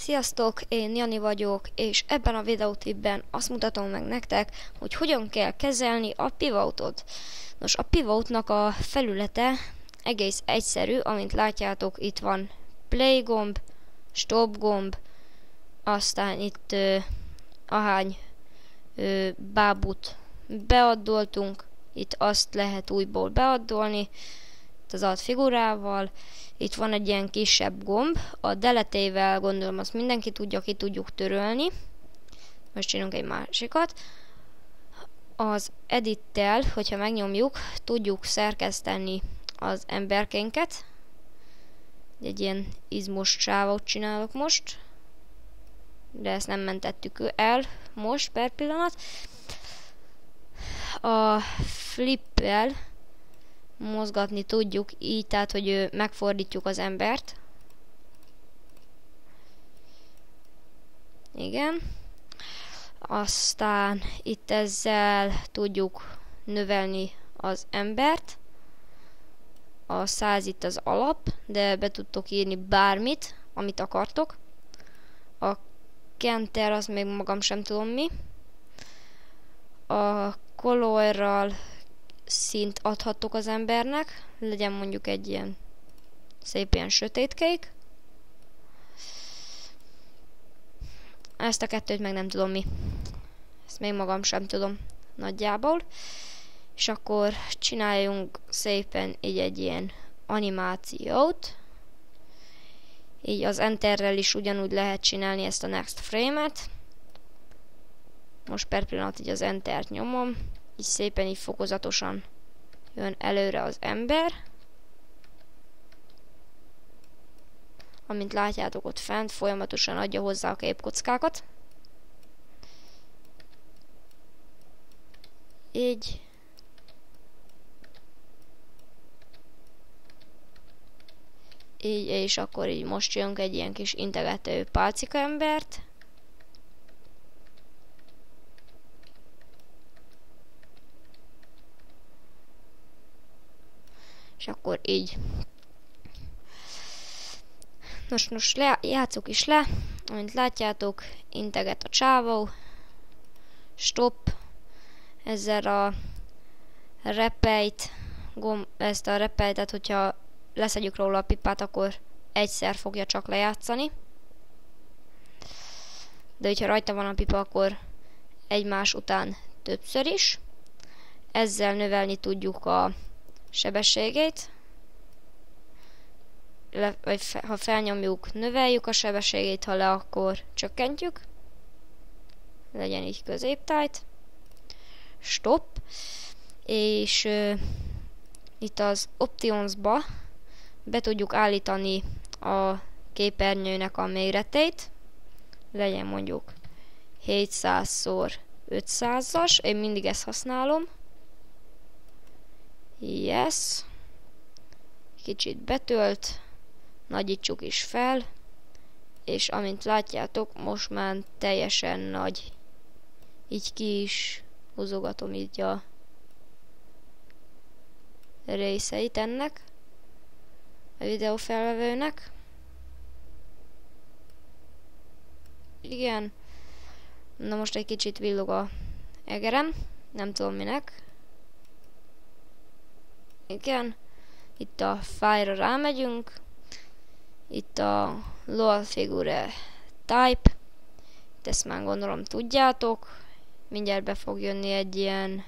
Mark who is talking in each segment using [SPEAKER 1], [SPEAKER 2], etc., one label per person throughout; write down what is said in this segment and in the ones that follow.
[SPEAKER 1] Sziasztok, én Jani vagyok, és ebben a videóklipben azt mutatom meg nektek, hogy hogyan kell kezelni a pivotot. Nos, a pivotnak a felülete egész egyszerű, amint látjátok, itt van play gomb, stop gomb, aztán itt ahány bábút beaddoltunk, itt azt lehet újból beaddolni, az alt figurával. Itt van egy ilyen kisebb gomb, a deletével gondolom azt mindenki tudja, ki tudjuk törölni. Most csinálunk egy másikat. Az edittel, hogyha megnyomjuk, tudjuk szerkeszteni az emberkénket. Egy ilyen izmos csávót csinálok most, de ezt nem mentettük el most per pillanat. A flippel mozgatni tudjuk így, tehát hogy megfordítjuk az embert. Igen. Aztán itt ezzel tudjuk növelni az embert. A 100 itt az alap, de be tudtok írni bármit, amit akartok. A Kenter az még magam sem tudom mi. A colorral színt adhattok az embernek, legyen mondjuk egy ilyen szép ilyen sötétkék. Ezt a kettőt meg nem tudom mi. Ezt még magam sem tudom nagyjából. És akkor csináljunk szépen így egy ilyen animációt. Így az Enterrel is ugyanúgy lehet csinálni ezt a next frame-et. Most per pillanat így az Entert nyomom. Így szépen így fokozatosan jön előre az ember. Amint látjátok ott fent, folyamatosan adja hozzá a képkockákat. Így. Így, és akkor így most jönk egy ilyen kis integető pálcika embert. És akkor így. Nos, játsszuk is le. Amint látjátok, integet a csávó. Stop. Ezzel a repejt, ezt a repejtet, hogyha leszedjük róla a pipát, akkor egyszer fogja csak lejátszani. De hogyha rajta van a pipa, akkor egymás után többször is. Ezzel növelni tudjuk a sebességét. Vagy ha felnyomjuk, növeljük a sebességét, ha le, akkor csökkentjük. Legyen így középtájt. Stop. És itt az optionsba be tudjuk állítani a képernyőnek a méretét. Legyen mondjuk 700x500-as. Én mindig ezt használom. Yes. Kicsit betölt. Nagyítsuk is fel. És amint látjátok, most már teljesen nagy. Így ki is húzogatom így a részeit ennek a videófelvevőnek. Igen. Na most egy kicsit villog a egerem. Nem tudom minek. Igen. Itt a file-ra rámegyünk. Itt a LOL figure type. Itt ezt már gondolom tudjátok. Mindjárt be fog jönni egy ilyen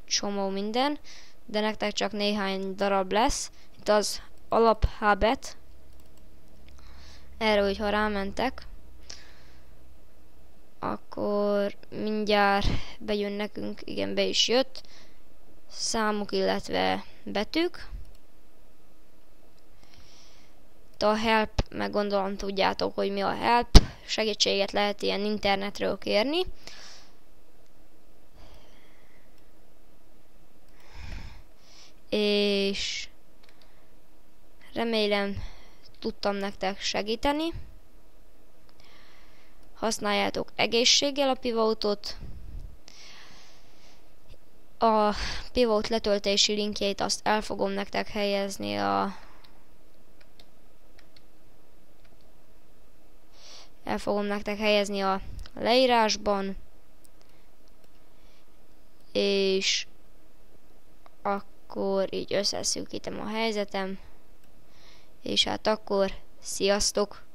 [SPEAKER 1] csomó minden. De nektek csak néhány darab lesz. Itt az alap habet. Erre, hogyha rámentek, akkor mindjárt bejön nekünk, igen, be is jött, számok, illetve betűk. Itt a help, meg gondolom tudjátok, hogy mi a help. Segítséget lehet ilyen internetről kérni. És remélem tudtam nektek segíteni. Használjátok egészséggel a pivotot. A pivot letöltési linkjét azt el fogom nektek helyezni a el fogom nektek helyezni a leírásban, és akkor így összeszűkítem a helyzetem, és hát akkor sziasztok!